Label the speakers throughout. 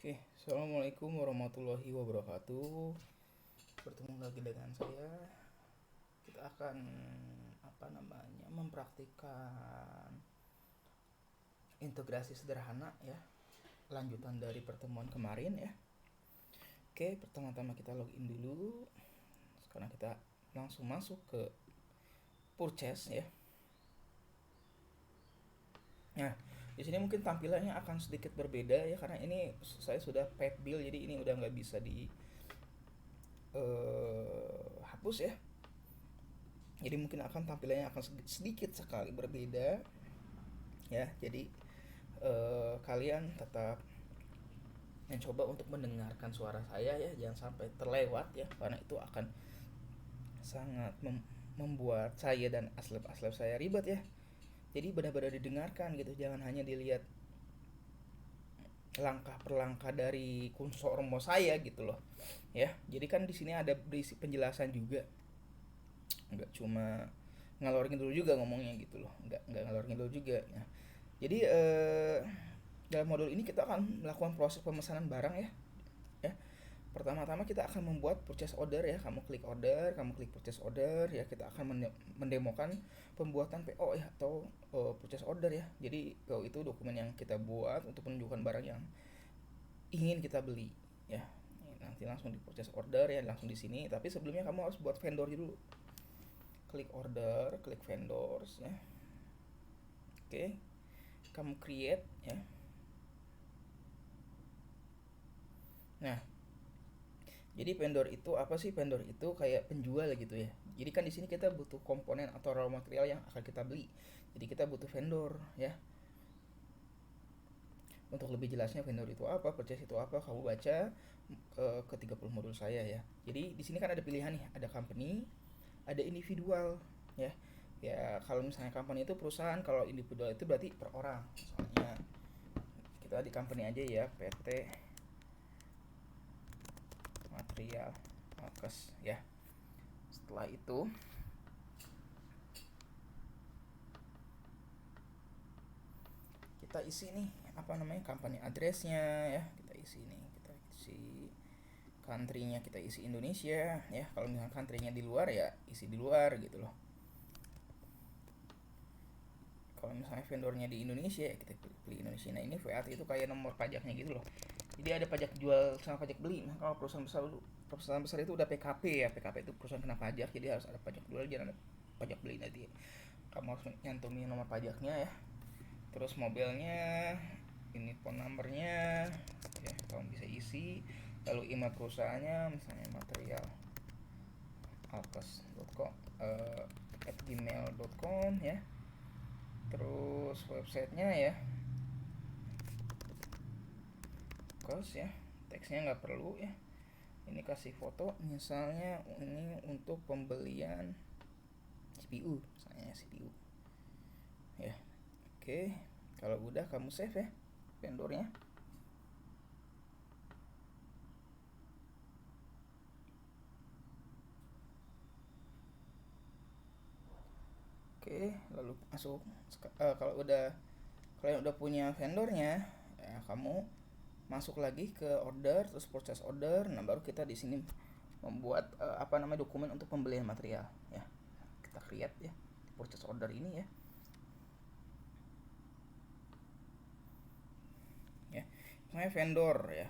Speaker 1: Oke, assalamualaikum warahmatullahi wabarakatuh. Bertemu lagi dengan saya. Kita akan mempraktikkan integrasi sederhana ya. Lanjutan dari pertemuan kemarin ya. Oke, pertama-tama kita login dulu. Sekarang kita langsung masuk ke purchase ya. Nah, di sini mungkin tampilannya akan sedikit berbeda ya karena ini saya sudah paid bill, jadi ini udah nggak bisa di hapus ya. Jadi mungkin akan tampilannya akan sedikit sekali berbeda ya. Jadi kalian tetap mencoba untuk mendengarkan suara saya ya, jangan sampai terlewat ya, karena itu akan sangat membuat saya dan aslep-aslep saya ribet ya. Jadi benar-benar didengarkan gitu, jangan hanya dilihat langkah per langkah dari kunsormo saya gitu loh ya. Jadi kan di sini ada berisi penjelasan juga, nggak cuma ngalor ngidul juga ngomongnya gitu loh, nggak ngalor ngidul juga ya. Jadi dalam modul ini kita akan melakukan proses pemesanan barang ya. Pertama-tama kita akan membuat purchase order ya. Kamu klik order, kamu klik purchase order ya. Kita akan mendemokan pembuatan PO ya, atau purchase order ya. Jadi PO itu dokumen yang kita buat untuk menunjukkan barang yang ingin kita beli ya. Nanti langsung di purchase order ya, langsung di sini. Tapi sebelumnya kamu harus buat vendor dulu. Klik order, klik vendors ya. Oke. Kamu create ya. Nah, jadi vendor itu apa sih? Vendor itu kayak penjual gitu ya. Jadi kan di sini kita butuh komponen atau raw material yang akan kita beli. Jadi kita butuh vendor ya. Untuk lebih jelasnya vendor itu apa, purchase itu apa, kamu baca ke 30 modul saya ya. Jadi di sini kan ada pilihan nih, ada company, ada individual ya. Ya kalau misalnya company itu perusahaan, kalau individual itu berarti per orang. Misalnya kita di company aja ya, PT Material Alkes ya. Setelah itu kita isi nih company addressnya ya, kita isi country-nya, kita isi Indonesia ya. Kalau misalnya country-nya di luar ya isi di luar gitu loh. Kalau misalnya vendornya di Indonesia ya kita pilih Indonesia. Nah ini VAT itu kayak nomor pajaknya gitu loh. Jadi ada pajak jual sama pajak beli. Nah kalau perusahaan besar itu udah PKP ya. PKP itu perusahaan kena pajak, jadi harus ada pajak jual, jangan ada pajak beli. Nanti kamu harus nyantumin nomor pajaknya ya. Terus mobilnya, ini phone numbernya ya, kamu bisa isi. Lalu email perusahaannya, misalnya material alkes.com @gmail.com ya. Terus websitenya ya, kos ya, teksnya nggak perlu ya. Ini kasih foto, misalnya ini untuk pembelian CPU, misalnya CPU ya. Oke, kalau udah kamu save ya vendornya. Oke, lalu masuk. Kalau kalian udah punya vendornya ya, kamu masuk lagi ke order, terus purchase order. Nah baru kita di sini membuat dokumen untuk pembelian material ya. Kita create ya purchase order ini ya. Ya, namanya vendor ya,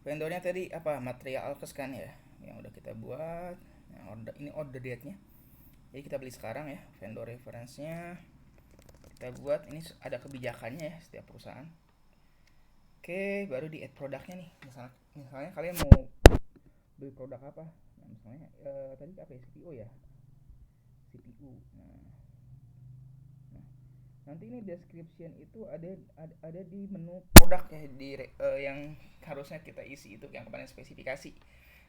Speaker 1: vendornya tadi apa, material alkes kan ya, yang udah kita buat. Nah, ini order date-nya. Jadi kita beli sekarang ya. Vendor reference-nya kita buat, ini ada kebijakannya ya setiap perusahaan. Oke, baru di add produknya nih. Misalnya kalian mau beli produk apa? Nah, misalnya tadi apa ya, CPU ya. CPU. Nah, nanti ini description itu ada di menu produk ya, di yang harusnya kita isi itu yang kemarin spesifikasi.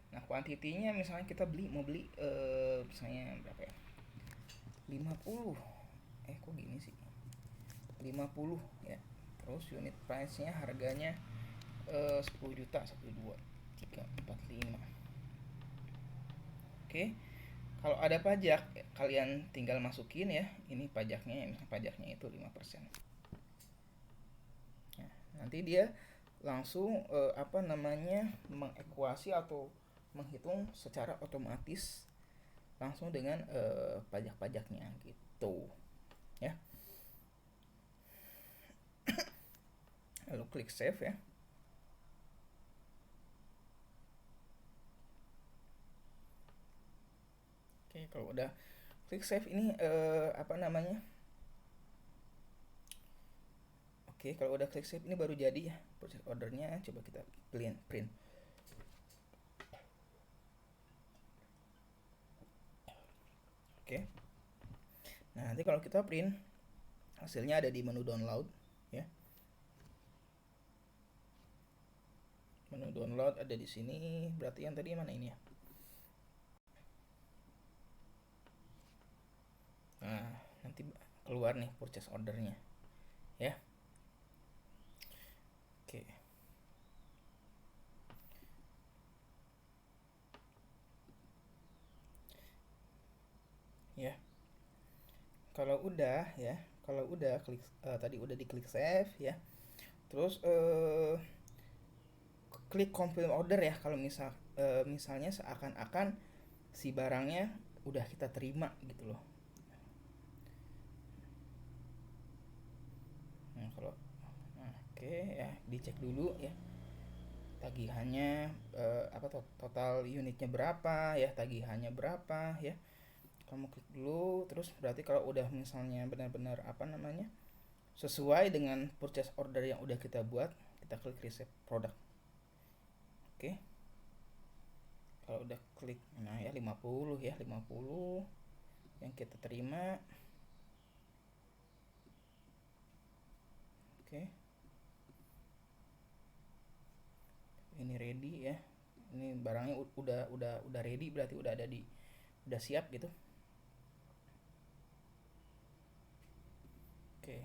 Speaker 1: Nah, kuantitinya misalnya kita mau beli misalnya berapa ya? 50. Kok gini sih? 50 ya. Terus unit price-nya, harganya 10 juta, 1 2 3 4 5. Oke. Kalau ada pajak, kalian tinggal masukin ya. Ini pajaknya, misalnya pajaknya itu 5%. nanti dia langsung mengekuasi atau menghitung secara otomatis langsung dengan pajak-pajaknya gitu ya. Lalu klik save ya. Oke, kalau udah klik save ini Oke, kalau udah klik save ini baru jadi ya proses ordernya. Coba kita print. Oke. Nah, nanti kalau kita print hasilnya ada di menu download ya. Menu download ada di sini. Berarti yang tadi mana ini ya? Nah, nanti keluar nih purchase ordernya ya. Oke. Ya. Kalau udah klik tadi udah diklik save ya. Terus klik confirm order ya kalau misalnya seakan-akan si barangnya udah kita terima gitu loh. Nah, oke ya, dicek dulu ya tagihannya total unitnya berapa ya, tagihannya berapa ya. Kamu klik dulu, terus berarti kalau udah misalnya benar-benar sesuai dengan purchase order yang udah kita buat, kita klik receipt produk. Oke. Kalau udah klik, nah ya 50 yang kita terima. Oke. Ini ready ya. Ini barangnya udah ready, berarti udah siap gitu. Oke.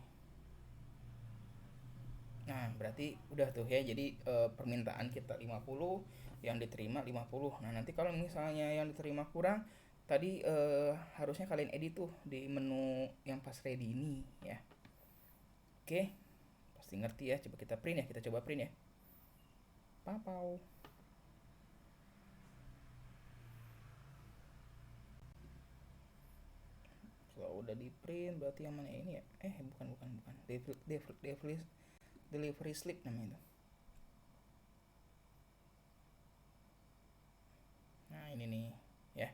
Speaker 1: Nah, berarti udah tuh ya. Jadi permintaan kita 50, yang diterima 50. Nah, nanti kalau misalnya yang diterima kurang, tadi harusnya kalian edit tuh di menu yang pas ready ini ya. Oke. Pasti ngerti ya. Coba kita print ya. Kita coba print ya. Papau. Kalau udah di print berarti yang mana ini ya? Bukan. Delivery slip namanya itu. Nah, ini nih ya.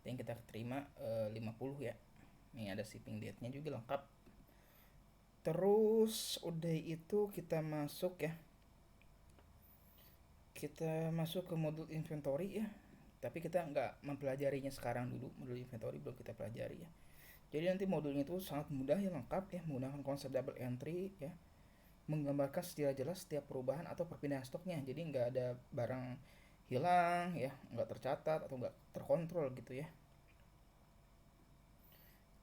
Speaker 1: Yang kita terima 50 ya. Ini ada shipping date-nya juga lengkap. Terus udah itu kita masuk ya. Kita masuk ke modul inventory ya. Tapi kita nggak mempelajarinya sekarang dulu. Modul inventory belum kita pelajari ya. Jadi nanti modulnya itu sangat mudah ya, lengkap ya, menggunakan konsep double entry ya, menggambarkan secara jelas setiap perubahan atau perpindahan stoknya. Jadi nggak ada barang hilang ya, nggak tercatat atau nggak terkontrol gitu ya.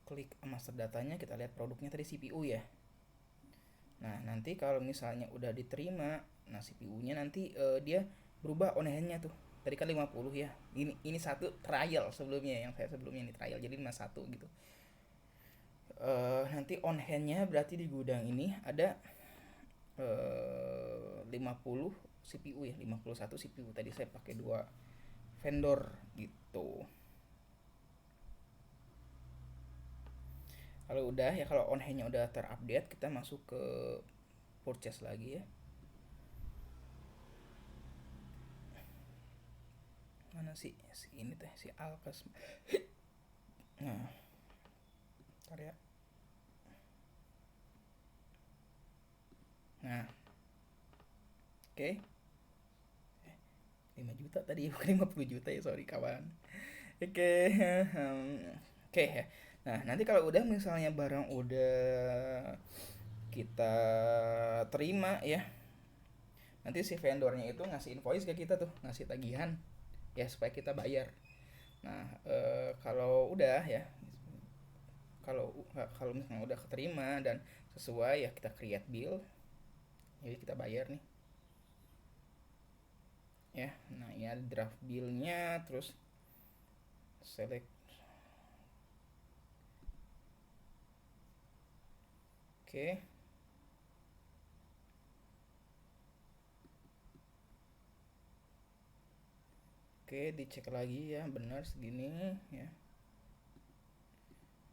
Speaker 1: Klik master datanya, kita lihat produknya tadi CPU ya. Nah, nanti kalau misalnya udah diterima, nah CPU-nya nanti dia berubah on hand-nya tuh. Tadi kan 50 ya. Ini satu trial sebelumnya, yang saya sebelumnya ini trial. Jadi 51 gitu. Nanti on hand-nya berarti di gudang ini ada 50 CPU ya, 51 CPU. Tadi saya pakai 2 vendor gitu. Kalau udah ya, kalau on hand-nya udah terupdate, kita masuk ke purchase lagi ya. Mana sih si ini teh, si Alkas. Nah, karya. Nah, oke. 5 juta tadi, bukan 50 juta ya, sorry kawan. Oke. Oke ya. Nah, nanti kalau udah misalnya barang udah kita terima ya, nanti si vendornya itu ngasih invoice ke kita tuh, ngasih tagihan ya supaya kita bayar. Nah, kalau udah ya, kalau kalau misalnya udah keterima dan sesuai ya, kita create bill, jadi kita bayar nih ya. Nah, ini ada draft billnya, terus select. Oke. Oke, dicek lagi ya, benar segini ya.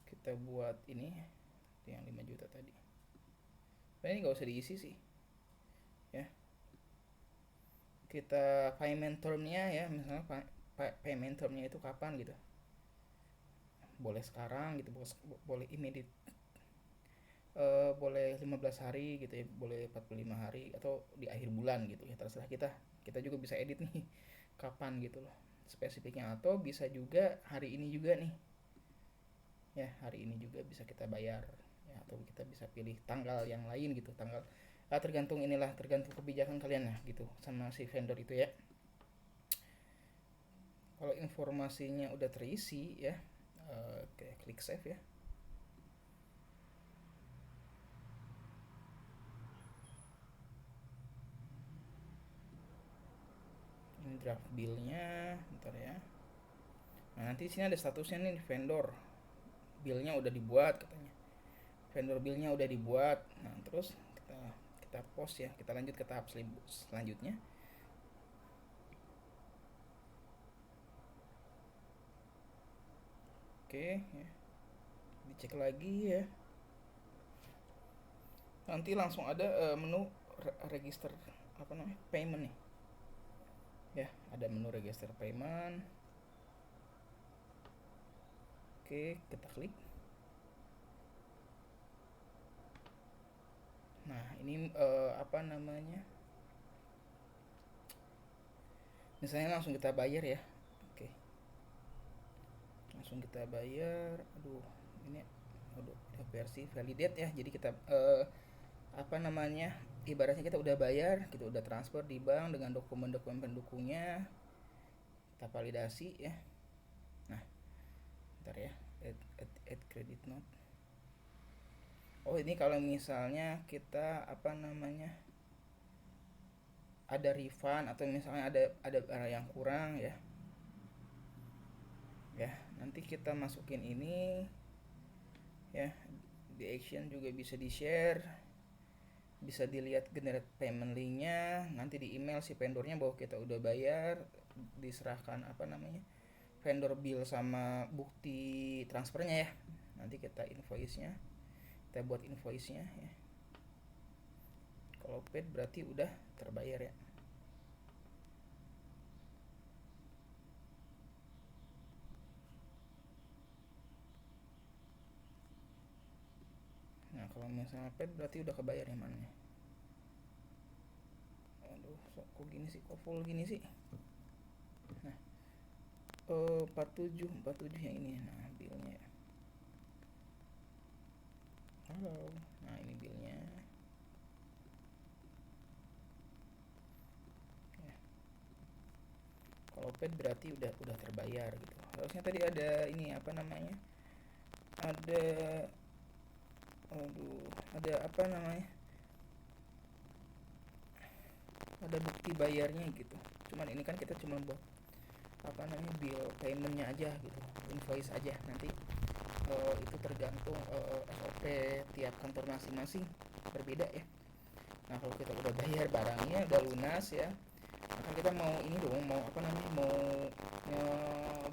Speaker 1: Kita buat ini yang 5 juta tadi. Nah, ini nggak usah diisi sih ya. Kita payment termnya ya, misalnya payment termnya itu kapan gitu, boleh sekarang gitu, boleh immediate, boleh 15 hari gitu ya, boleh 45 hari, atau di akhir bulan gitu ya, terserah kita. Kita juga bisa edit nih kapan gitu loh spesifiknya, atau bisa juga hari ini juga nih ya, hari ini juga bisa kita bayar ya, atau kita bisa pilih tanggal yang lain gitu, tanggal tergantung inilah, tergantung kebijakan kalian ya gitu sama si vendor itu ya. Kalau informasinya udah terisi ya, kayak klik save ya. Ini draft billnya, bentar ya. Nah, nanti di sini ada statusnya nih, vendor billnya udah dibuat katanya, vendor billnya udah dibuat. Nah, terus kita post ya, kita lanjut ke tahap selanjutnya. Oke ya, dicek lagi ya, nanti langsung ada menu register apa namanya, payment nih ya, ada menu register payment. Oke, kita klik. Nah, ini apa namanya, misalnya langsung kita bayar ya. Oke, langsung kita bayar. Aduh, ini versi validate ya, jadi kita apa namanya, ibaratnya kita udah bayar, kita udah transfer di bank dengan dokumen-dokumen pendukungnya, kita validasi ya. Nah, bentar ya, add credit note. Oh, ini kalau misalnya kita apa namanya, ada refund atau misalnya ada barang yang kurang ya, nanti kita masukin ini ya, di action juga bisa di share, bisa dilihat generate payment linknya, nanti di email si vendornya bahwa kita udah bayar, diserahkan apa namanya, vendor bill sama bukti transfernya ya. Nanti kita invoice nya, kita buat invoice nya ya. Kalau paid berarti udah terbayar ya. Nah, kalau misalnya paid berarti udah kebayar yang mana. Aduh, kok gini sih, kok full gini sih. Nah, 47 yang ini. Nah, billnya ya. Halo. Nah, ini billnya ya. Kalau paid berarti udah terbayar gitu. Harusnya tadi ada ini apa namanya, ada ada apa namanya, ada bukti bayarnya gitu. Cuman ini kan kita cuma buat apa namanya, bill paymentnya aja gitu, invoice aja. Nanti itu tergantung SOP tiap kantor masing-masing berbeda ya. Nah, kalau kita udah bayar barangnya, udah lunas ya, maka kita mau ini dong, mau apa namanya, mau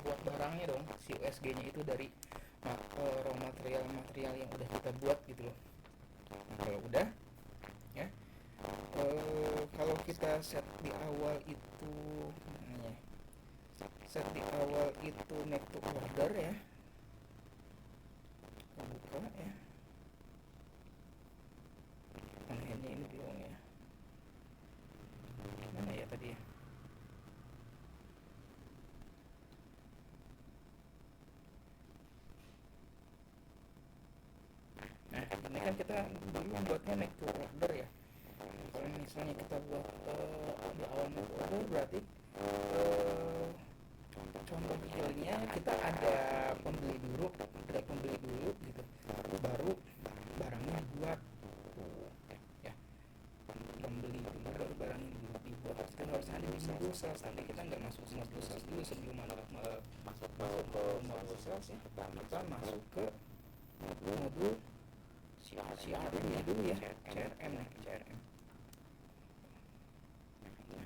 Speaker 1: buat barangnya dong, si USG nya itu dari raw material yang udah kita buat gitu loh. Nah, kalau udah ya, kalau kita set di awal itu make to order ya, kita buka ya. Nah, ini belum ya, mana ya tadi ya. Nah, ini kan kita dulu buatnya make to order ya. Kalau misalnya kita buat di awal make to order, berarti contoh realnya kita ada pembeli dulu gitu, baru barangnya dibuat ya. Pembeli dulu baru barangnya dibuat. Kita harus ada di modul sales, tapi kita nggak masuk modul sales dulu sebelum masuk ke modul sales ya. Kita masuk ke modul CRM nya dulu ya, CRM. Nah,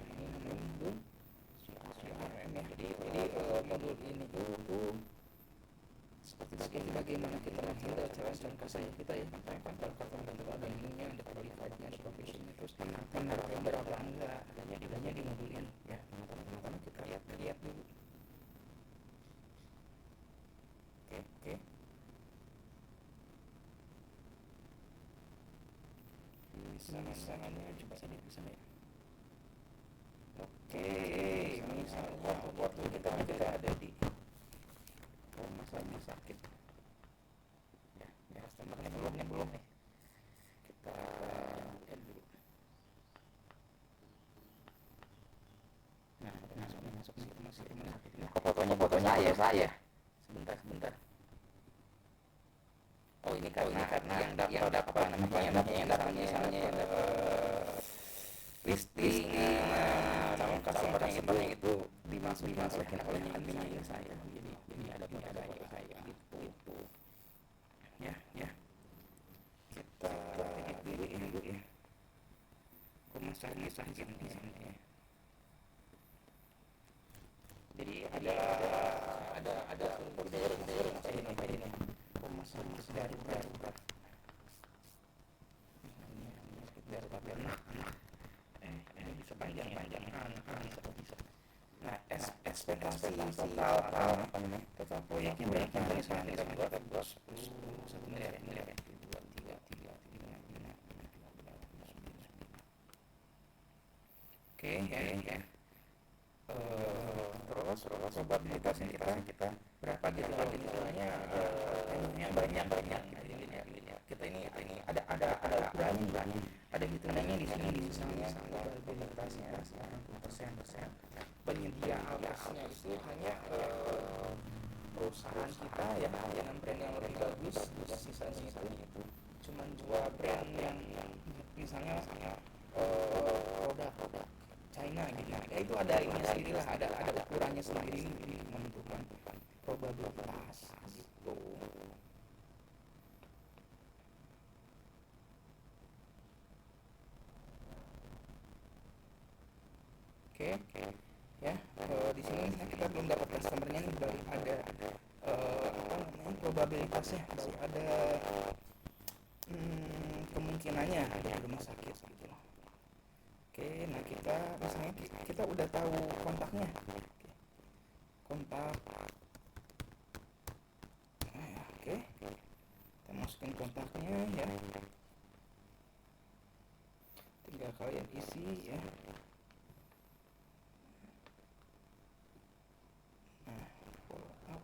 Speaker 1: ini namanya modul CRM ya. Jadi bagaimana kita menghandle calon pesaing kita ya. Kalau tentu ada ininya, ada qualifiednya, ada profesionnya, terus nanti narasumber apa enggak, adanya di modul ini ya. Pertama kita lihat dulu. Oke. Misalnya coba saja bisa ya. Oke, misalnya waktu kita ada di rumah sakit ya, customernya belum nih, kita lihat dulu. Nah masuk nih, masih rumah sakit ini. Fotonya saya. Sebentar. Oh ini karena yang dapat namanya misalnya listing calon customer itu dimasukin oleh adminnya saya. Jadi ada foto saya gitu. Ya. Kita edit dulu ya. Rumah sakit ini. Jadi ada sumber ini. Rumah sakit darurat. Bisa panjang bisa. Nah, ekspektasi total proyeknya misalnya kita buat 1 miliar 2, 3, 5, 6, 7, 8, 9. Oke ya. Terus probabilitasnya kita berapa gitu misalnya yang banyak kita ini ada ukurannya, ada hitungannya di sini misalnya probabilitasnya 60%. Penyedia alasnya itu hanya perusahaan kita ya dengan brand yang lebih bagus, sisanya itu cuma jual brand yang misalnya produk China gitu. Ya itu ada ini sendiri lah, ada ukurannya sendiri menentukan probabilitas gitu. Oke. Ya, di sini kita belum dapat customernya nih, baru ada probabilitasnya, baru ada kemungkinannya ada di rumah sakit gitu loh. Oke, nah kita misalnya kita udah tahu kontaknya. Kontak. Oke. Kita masukin kontaknya ya. Tinggal kalian isi ya. Nah, follow up.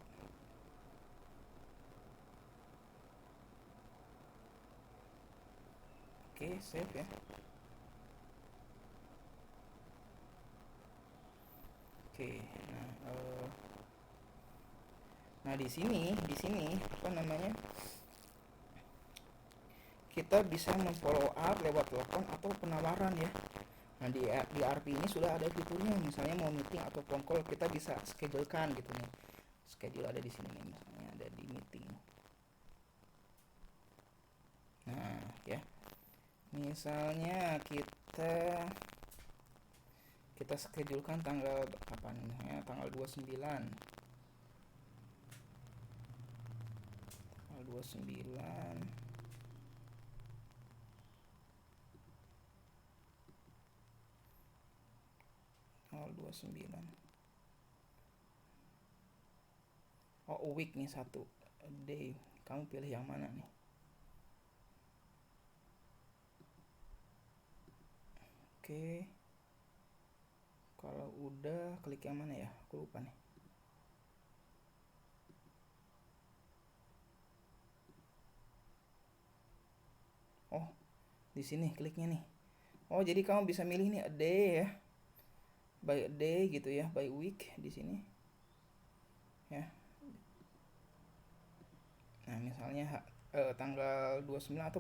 Speaker 1: Oke, save ya. Oke, nah di sini apa namanya, kita bisa memfollow up lewat telepon atau penawaran ya. Nah di RP ini sudah ada fiturnya, misalnya mau meeting atau phone call kita bisa schedulekan gitu nih. Schedule ada di sini nih, misalnya ada di meeting. Nah ya, misalnya kita schedulekan tanggal apa namanya, tanggal 29 oh a week nih, 1 day, kamu pilih yang mana nih? Oke. Kalau udah klik yang mana ya, aku lupa nih. Oh di sini kliknya nih. Oh jadi kamu bisa milih nih a day ya, by a day gitu ya, by week di sini ya. Nah misalnya tanggal 29 atau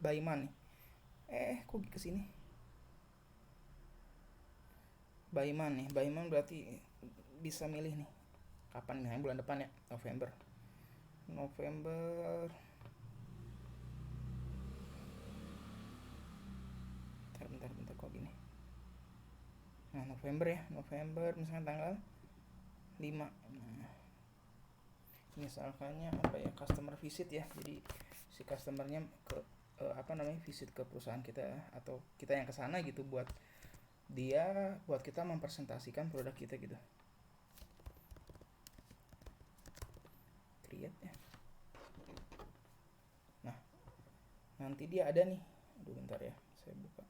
Speaker 1: by month nih. Kok kesini by month nih, by month berarti bisa milih nih kapan, misalnya bulan depan ya, November. Bentar kok gini. Nah November misalnya tanggal 5. Nah, misalkannya apa ya, customer visit ya. Jadi si customernya ke visit ke perusahaan kita atau kita yang ke sana gitu, buat kita mempresentasikan produk kita gitu. Create ya. Nah, nanti dia ada nih. Aduh bentar ya, saya buka.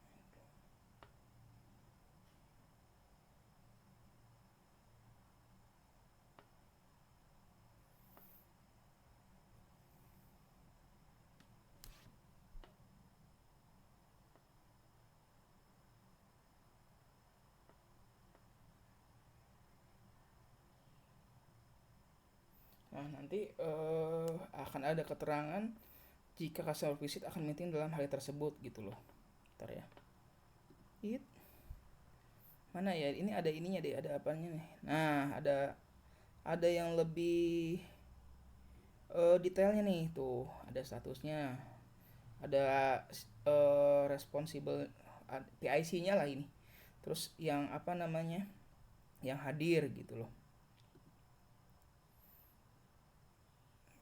Speaker 1: Nah, nanti akan ada keterangan jika customer visit akan meeting dalam hari tersebut gitu loh. Bentar ya. Mana ya? Ini ada ininya deh, ada apanya nih. Nah, ada yang lebih detailnya nih tuh, ada statusnya, ada responsible PIC-nya lah ini. Terus yang yang hadir gitu loh.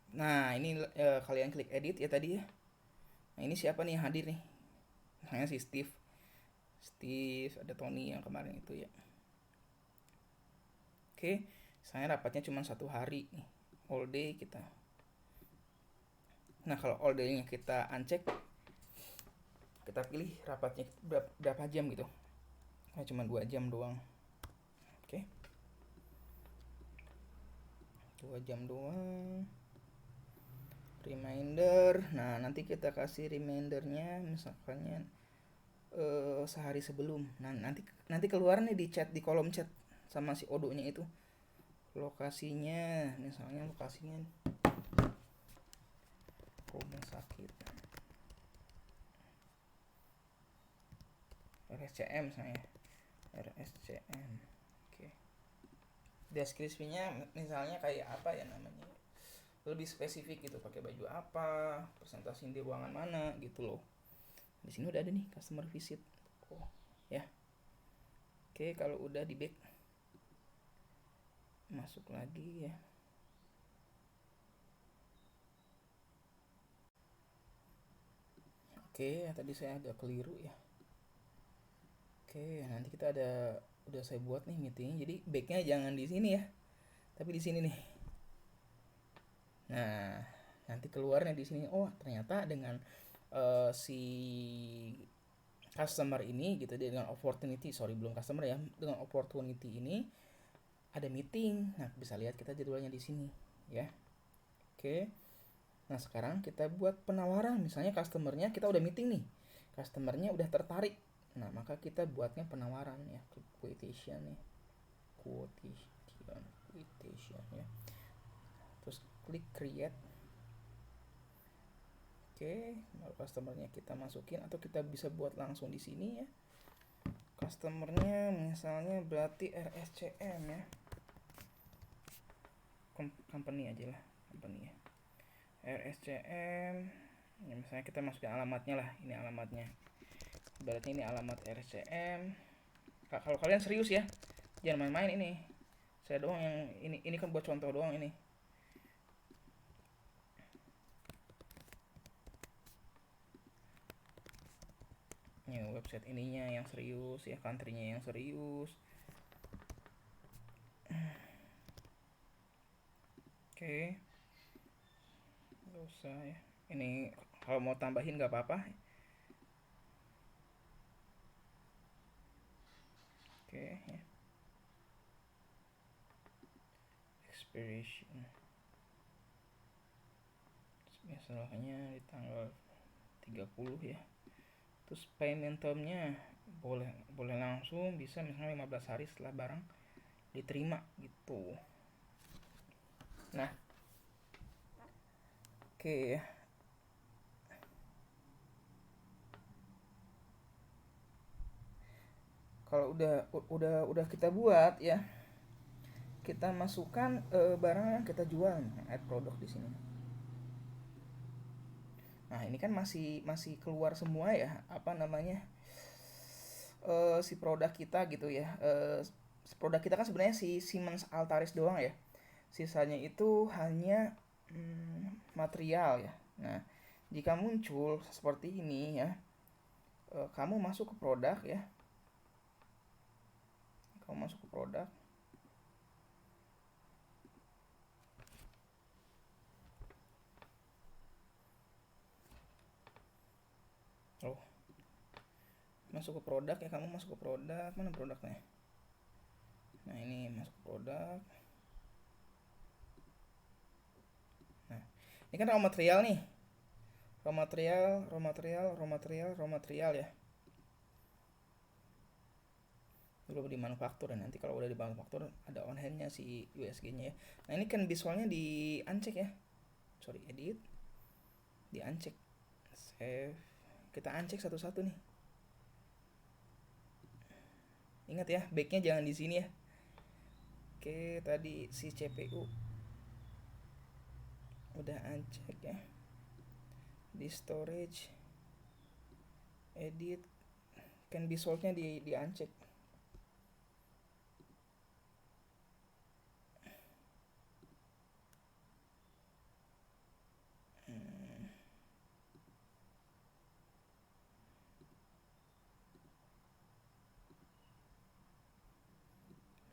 Speaker 1: Nah, ini kalian klik edit ya tadi ya. Nah, ini siapa nih yang hadir nih? Misalnya si Steve, ada Tony yang kemarin itu ya. Oke, saya rapatnya cuma 1 hari nih, all day kita. Nah, kalau all day-nya kita uncheck, kita pilih rapatnya berapa jam gitu. Nah, cuma 2 jam doang. Oke. 2 jam doang. Reminder. Nah, nanti kita kasih remindernya misalkannya sehari sebelum. Nah, nanti keluar nih di chat, di kolom chat sama si Odo-nya itu. Lokasinya, misalnya lokasinya rumah sakit RSCM saya. RSCM. Oke. Deskripsinya misalnya kayak apa ya namanya? Lebih spesifik gitu, pakai baju apa, presentasi di ruangan mana gitu loh. Di sini udah ada nih customer visit. Oh, ya. Oke, kalau udah di back, masuk lagi ya. Oke, tadi saya agak keliru ya. Oke, nanti kita udah saya buat nih meetingnya. Jadi backnya jangan di sini ya, tapi di sini nih. Nah, nanti keluarnya di sini. Oh, ternyata dengan si customer ini gitu, dengan opportunity, belum customer ya, dengan opportunity ini ada meeting. Nah, bisa lihat kita jadwalnya di sini ya. Oke. Nah, sekarang kita buat penawaran. Misalnya customernya kita udah meeting nih, customernya udah tertarik. Nah, maka kita buatnya penawaran ya, quotation ya, quotation ya. Terus klik create. Oke, lalu customernya kita masukin, atau kita bisa buat langsung di sini ya. Customernya misalnya berarti RSCM ya. Company aja lah, company ya. RSCM. Ya, misalnya kita masukin alamatnya lah, ini alamatnya. Berarti ini alamat RSCM. Kalau kalian serius ya, jangan main-main ini. Saya doang yang ini kan buat contoh doang ini. Ya, website ininya yang serius ya, country-nya yang serius. Oke. Gak usah ya. Ini kalau mau tambahin gak apa-apa. Oke ya. Expiration. Misalnya di tanggal 30 ya. Terus payment termnya boleh langsung, bisa misalnya 15 hari setelah barang diterima gitu. Nah, oke ya. Kalau udah kita buat ya, kita masukkan barang yang kita jual, add produk di sini. Nah, ini kan masih keluar semua ya, si produk kita gitu ya. Produk kita kan sebenarnya si Siemens Altaris doang ya. sisanya itu hanya material ya. Nah, jika muncul seperti ini ya, kamu masuk ke produk ya, kamu masuk ke produk. Oh, masuk ke produk ya, kamu masuk ke produk, mana produknya? Nah, ini masuk ke produk. Nah, ini kan raw material nih. Raw material ya. Dulu di manufaktur, dan nanti kalau udah di manufaktur ada on handnya si USG-nya ya. Nah, ini kan visualnya di uncheck ya. Sorry, edit. Di uncheck. Save. Kita uncheck satu-satu nih. Ingat ya, backnya jangan di sini ya. Oke, tadi si CPU udah uncheck ya. Di storage, edit, can be solved-nya di uncheck.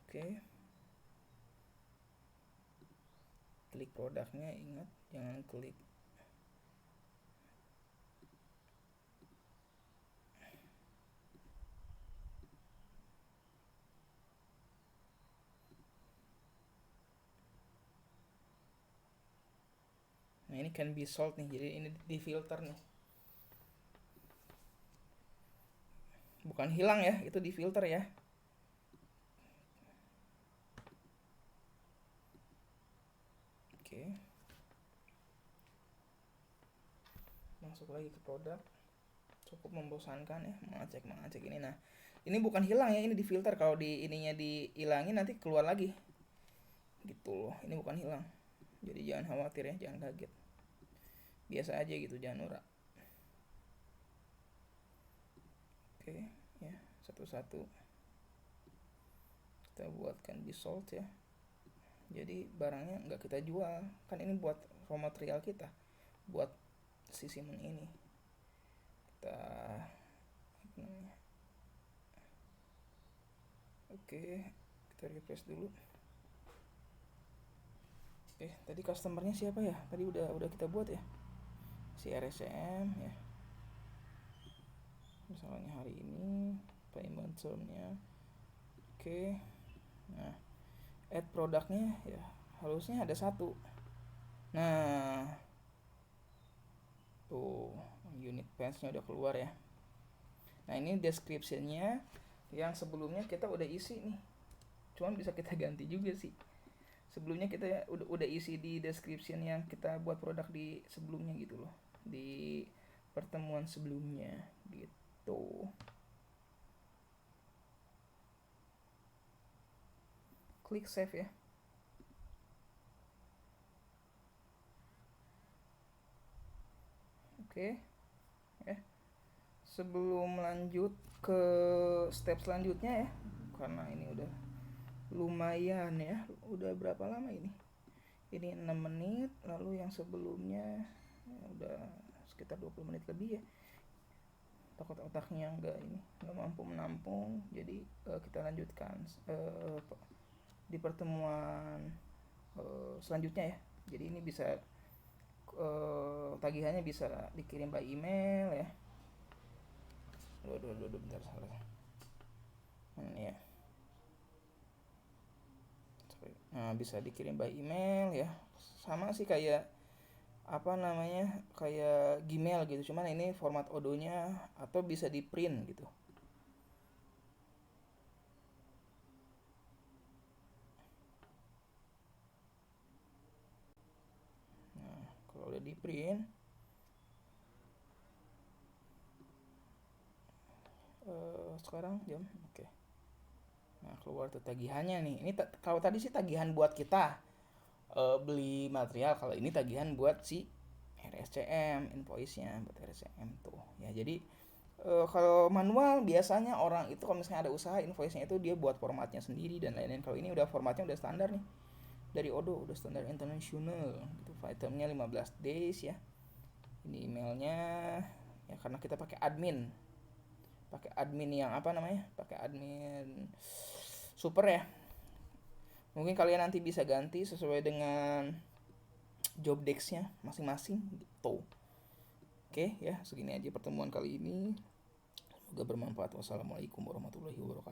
Speaker 1: Oke. Klik produknya, ingat jangan klik. Nah, ini can be solved nih, jadi ini di filter nih. Bukan hilang ya, itu di filter ya. Oke. Masuk lagi ke produk. Cukup membosankan ya, mengecek ini. Nah, ini bukan hilang ya, ini di filter. Kalau di ininya dihilangin nanti keluar lagi. Gitu loh, ini bukan hilang. Jadi jangan khawatir ya, jangan kaget. Biasa aja gitu, jangan norak. Oke, ya, satu-satu kita buatkan di sold ya. Jadi barangnya nggak kita jual, kan ini buat raw material kita, buat si Simon ini. Kita apa namanya? Oke, kita refresh dulu. Oke, tadi customernya siapa ya? Tadi udah kita buat ya, si RSCM ya. Misalnya hari ini payment termnya. Oke, nah add produknya ya harusnya ada satu. Nah, tuh unit price-nya udah keluar ya. Nah, ini description-nya yang sebelumnya kita udah isi nih. Cuman bisa kita ganti juga sih. Sebelumnya kita udah isi di description yang kita buat produk di sebelumnya gitu loh. Di pertemuan sebelumnya gitu. Klik save ya. Oke. Sebelum lanjut ke step selanjutnya ya, karena ini udah lumayan ya, udah berapa lama ini 6 menit, lalu yang sebelumnya ya udah sekitar 20 menit lebih ya. Takut otaknya nggak mampu menampung, jadi kita lanjutkan di pertemuan selanjutnya ya. Jadi ini bisa tagihannya bisa dikirim by email ya. Aduh, bentar salah. Ya. Nah, bisa dikirim by email ya. Sama sih kayak apa namanya, kayak Gmail gitu, cuman ini format Odo-nya atau bisa di print gitu. Nah, kalau udah di print sekarang jam oke. Nah, keluar tuh tagihannya nih. Ini kalau tadi sih tagihan buat kita beli material, kalau ini tagihan buat si RSCM, invoice-nya buat RSCM tuh ya. Jadi kalau manual biasanya orang itu kalau misalnya ada usaha, invoice-nya itu dia buat formatnya sendiri dan lain-lain. Kalau ini udah formatnya udah standar nih, dari Odoo, udah standar internasional gitu. Itemnya 15 days ya. Ini emailnya ya, karena kita pakai admin yang apa namanya, pakai admin super ya. Mungkin kalian nanti bisa ganti sesuai dengan job desk-nya masing-masing gitu. Oke ya, segini aja pertemuan kali ini. Semoga bermanfaat. Wassalamualaikum warahmatullahi wabarakatuh.